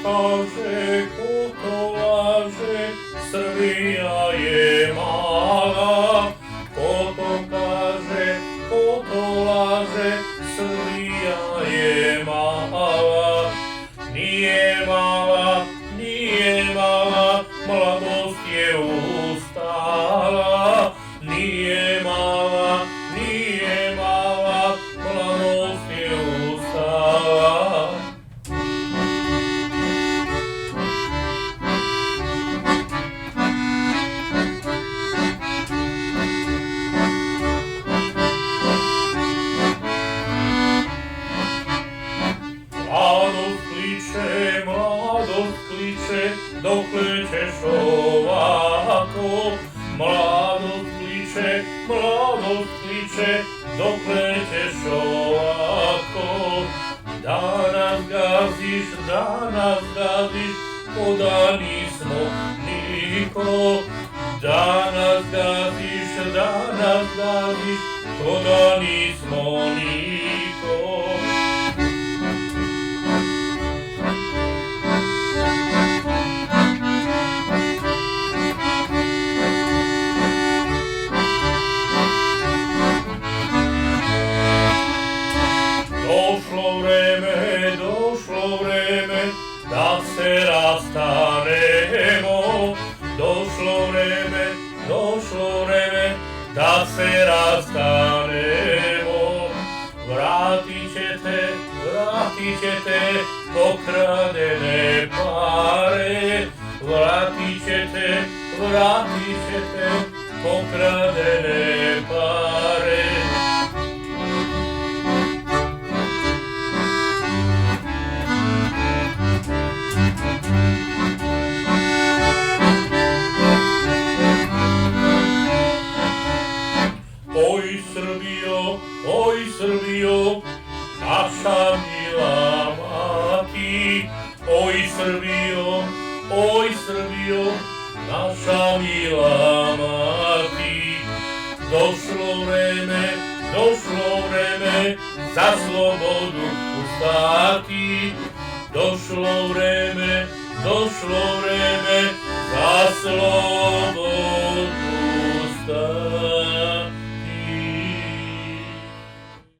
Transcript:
kaže, ko to laže, Srbija je mala. Ko to kaže, ko to laže, Srbija je mala. Nije mala, nije mala, mladost je ustala. Nije mala, nije mala, mladost je ustala. Mladost kliče, dokle ćeš ovako? Mladost kliče, dokle ćeš ovako? Da nas gaziš, ko da nismo niko. Da nas gaziš, ko da nismo niko. Došlo vreme da se rastanemo. Došlo vreme da se rastanemo. Vratit ćete pokradene pare. Vratit ćete pokradene pare. Oj Srbijo, naša mila mati. Oj Srbijo, naša mila mati. Došlo vreme za slobodu ustati. Došlo vreme za slobodu ustati.